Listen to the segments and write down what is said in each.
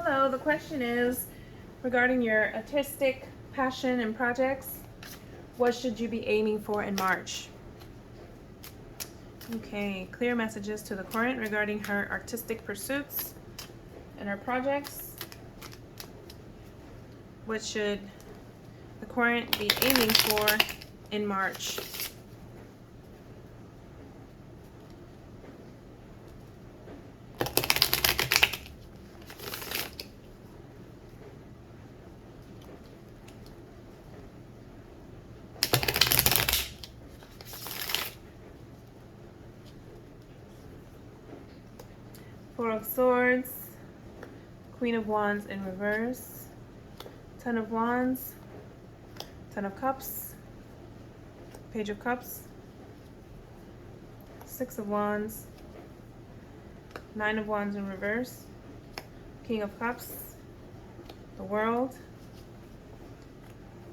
Hello, the question is regarding your artistic passion and projects. What should you be aiming for in March? Okay, clear messages to the current regarding her artistic pursuits and her projects. What should the current be aiming for in March? Four of Swords, Queen of Wands in reverse, Ten of Wands, Ten of Cups, Page of Cups, Six of Wands, Nine of Wands in reverse, King of Cups, the World,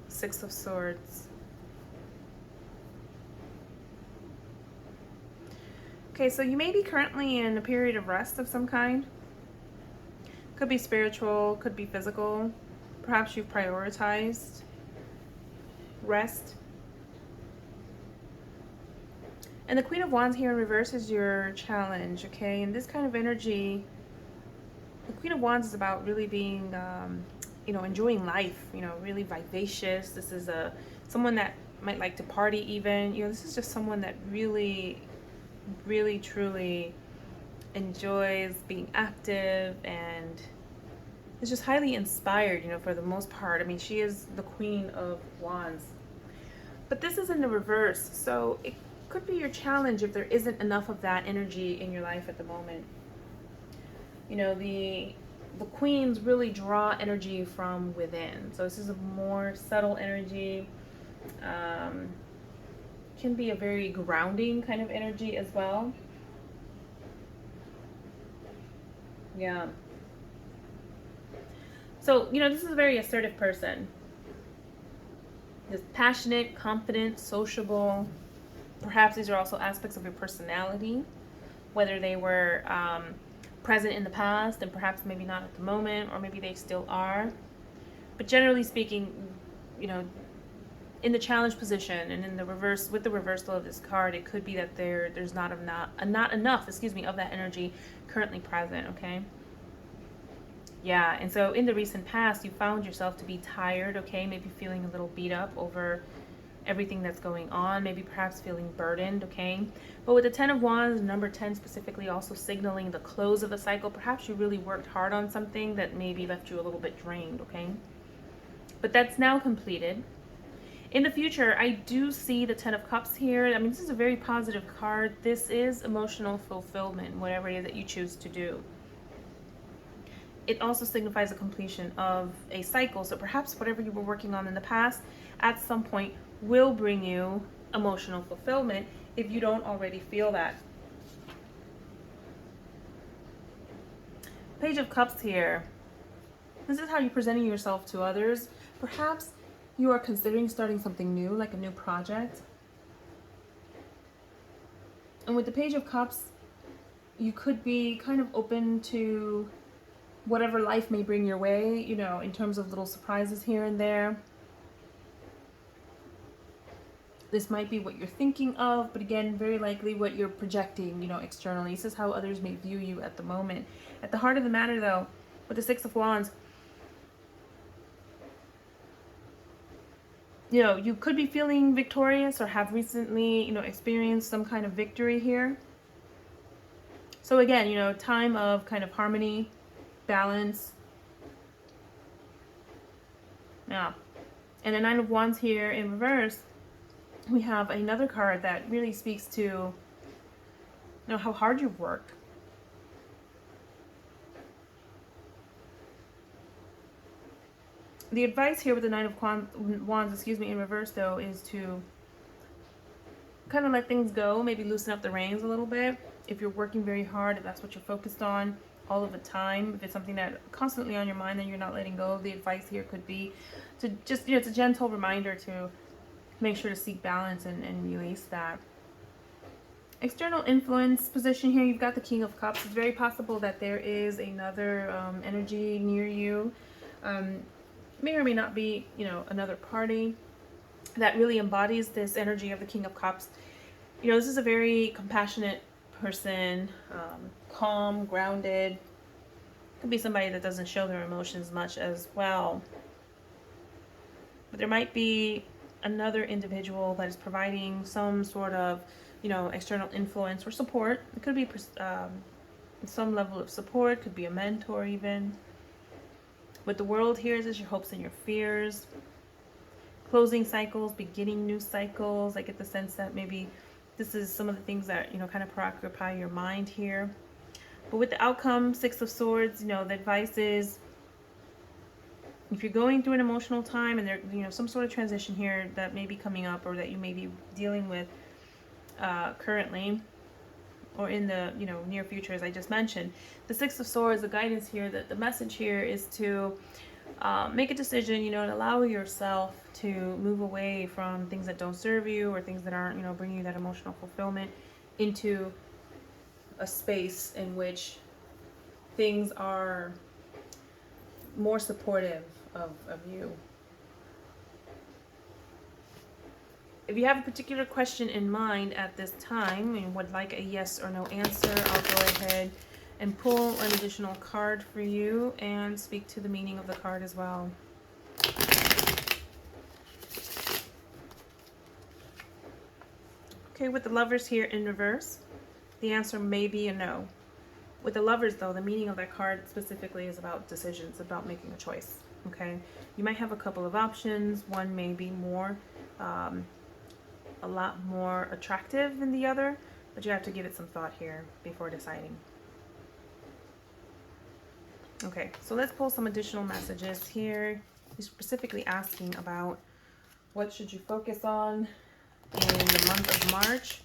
Six of Swords. Okay, so you may be currently in a period of rest of some kind. Could be spiritual, could be physical. Perhaps you've prioritized rest. And the Queen of Wands here in reverse is your challenge, okay? And this kind of energy, the Queen of Wands is about really being, enjoying life, really vivacious. This is someone that might like to party even. This is just someone that really, really, truly enjoys being active and is just highly inspired, for the most part. I mean, she is the Queen of Wands. But this is in the reverse, so it could be your challenge if there isn't enough of that energy in your life at the moment. The queens really draw energy from within. So this is a more subtle energy. Can be a very grounding kind of energy as well. Yeah. So, this is a very assertive person. Is passionate, confident, sociable. Perhaps these are also aspects of your personality, whether they were present in the past and perhaps maybe not at the moment, or maybe they still are. But generally speaking, in the challenge position and in the reverse, with the reversal of this card, it could be that there's not enough of that energy currently present, okay? Yeah, and so in the recent past, you found yourself to be tired, okay? Maybe feeling a little beat up over everything that's going on, maybe perhaps feeling burdened, okay? But with the Ten of Wands, number 10 specifically, also signaling the close of a cycle, perhaps you really worked hard on something that maybe left you a little bit drained, okay? But that's now completed. In the future, I do see the Ten of Cups here. I mean, this is a very positive card. This is emotional fulfillment, whatever it is that you choose to do. It also signifies a completion of a cycle. So perhaps whatever you were working on in the past at some point will bring you emotional fulfillment if you don't already feel that. Page of Cups here. This is how you're presenting yourself to others. Perhaps you are considering starting something new, like a new project. And with the Page of Cups, you could be kind of open to whatever life may bring your way, in terms of little surprises here and there. This might be what you're thinking of, but again, very likely what you're projecting, externally. This is how others may view you at the moment. At the heart of the matter, though, with the Six of Wands, you could be feeling victorious or have recently, experienced some kind of victory here. So again, time of kind of harmony, balance. Yeah. And the Nine of Wands here in reverse, we have another card that really speaks to how hard you've worked. The advice here with the Nine of Wands, in reverse though, is to kind of let things go, maybe loosen up the reins a little bit. If you're working very hard, if that's what you're focused on all of the time, if it's something that constantly on your mind that you're not letting go, the advice here could be to just, it's a gentle reminder to make sure to seek balance and release that. External influence position here, you've got the King of Cups. It's very possible that there is another energy near you. May or may not be, you know, another party that really embodies this energy of the King of Cups. You know, this is a very compassionate person, calm, grounded. Could be somebody that doesn't show their emotions much as well. But there might be another individual that is providing some sort of, you know, external influence or support. It could be some level of support, could be a mentor even. What the world hears is your hopes and your fears. Closing cycles, beginning new cycles. I get the sense that maybe this is some of the things that, you know, kind of preoccupy your mind here. But with the outcome, Six of Swords, you know, the advice is, if you're going through an emotional time and there's, you know, some sort of transition here that may be coming up or that you may be dealing with currently or in the, you know, near future, as I just mentioned, the Six of Swords, the guidance here, that the message here is to make a decision, you know, and allow yourself to move away from things that don't serve you or things that aren't, you know, bringing you that emotional fulfillment into a space in which things are more supportive of you. If you have a particular question in mind at this time and would like a yes or no answer, I'll go ahead and pull an additional card for you and speak to the meaning of the card as well. Okay, with the Lovers here in reverse, the answer may be a no. With the Lovers, though, the meaning of that card specifically is about decisions, about making a choice, okay? You might have a couple of options. One may be more, a lot more attractive than the other, but you have to give it some thought here before deciding. Okay, so let's pull some additional messages here. He's specifically asking about what should you focus on in the month of March.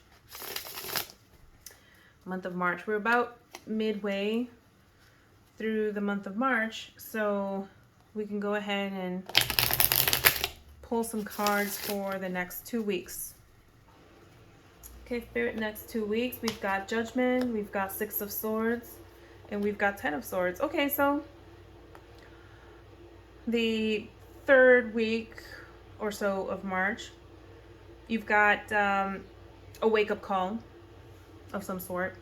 Month of March. We're about midway through the month of March, so we can go ahead and pull some cards for the next 2 weeks. Okay, Spirit, next 2 weeks, we've got Judgment, we've got Six of Swords, and we've got 10 of Swords. Okay, so the third week or so of March, you've got a wake-up call of some sort.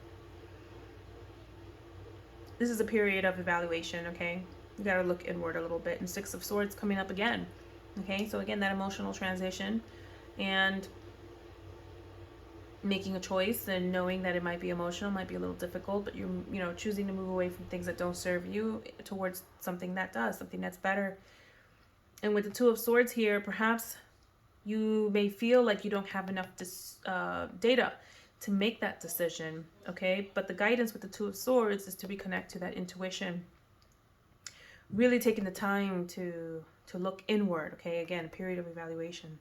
This is a period of evaluation, okay? You got to look inward a little bit. And Six of Swords coming up again, okay? So again, that emotional transition and making a choice and knowing that it might be emotional, might be a little difficult, but you're, you know, choosing to move away from things that don't serve you towards something that does, something that's better. And with the Two of Swords here, perhaps you may feel like you don't have enough data to make that decision, okay? But the guidance with the Two of Swords is to reconnect to that intuition, really taking the time to look inward, okay? Again, a period of evaluation,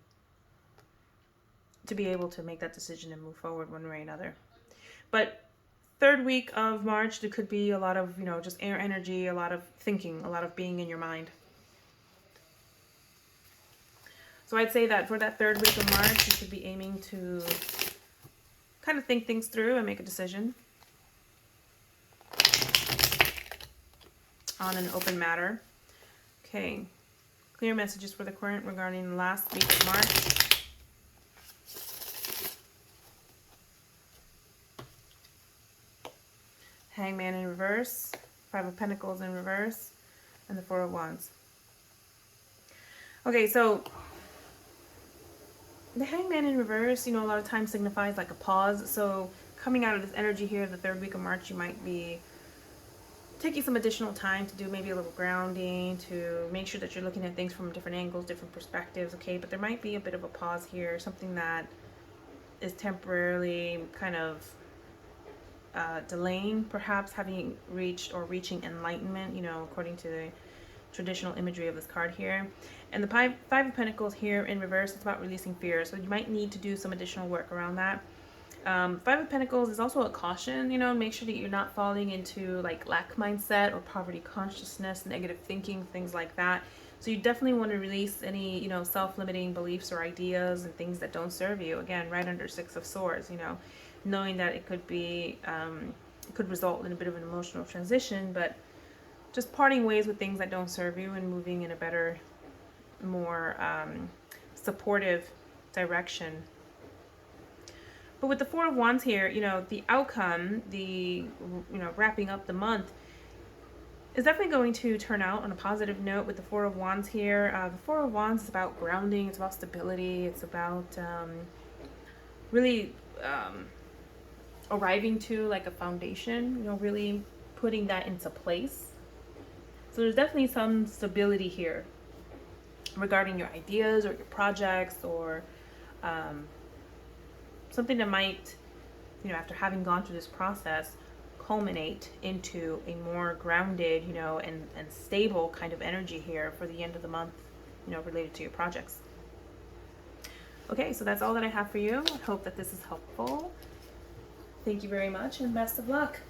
to be able to make that decision and move forward one way or another. But third week of March, there could be a lot of, you know, just air energy, a lot of thinking, a lot of being in your mind. So I'd say that for that third week of March, you should be aiming to kind of think things through and make a decision on an open matter. Okay, clear messages for the current regarding the last week of March. Hangman in reverse, Five of Pentacles in reverse, and the Four of Wands. Okay, so the Hangman in reverse, you know, a lot of times signifies like a pause. So coming out of this energy here, the third week of March, you might be taking some additional time to do maybe a little grounding, to make sure that you're looking at things from different angles, different perspectives, okay? But there might be a bit of a pause here, something that is temporarily kind of delaying, perhaps having reached or reaching enlightenment, you know, according to the traditional imagery of this card here. And the Five of Pentacles here in reverse, it's about releasing fear. So you might need to do some additional work around that. Five of Pentacles is also a caution, you know, make sure that you're not falling into like lack mindset or poverty consciousness, negative thinking, things like that. So you definitely want to release any, you know, self-limiting beliefs or ideas and things that don't serve you. Again, right under Six of Swords, you know, knowing that it could be, it could result in a bit of an emotional transition, but just parting ways with things that don't serve you and moving in a better, more supportive direction. But with the Four of Wands here, the outcome, wrapping up the month, is definitely going to turn out on a positive note with the Four of Wands here. The Four of Wands is about grounding, it's about stability, it's about really arriving to like a foundation, really putting that into place. So there's definitely some stability here regarding your ideas or your projects, or something that might, after having gone through this process, culminate into a more grounded, and stable kind of energy here for the end of the month, related to your projects. Okay, so that's all that I have for you. I hope that this is helpful. Thank you very much and best of luck.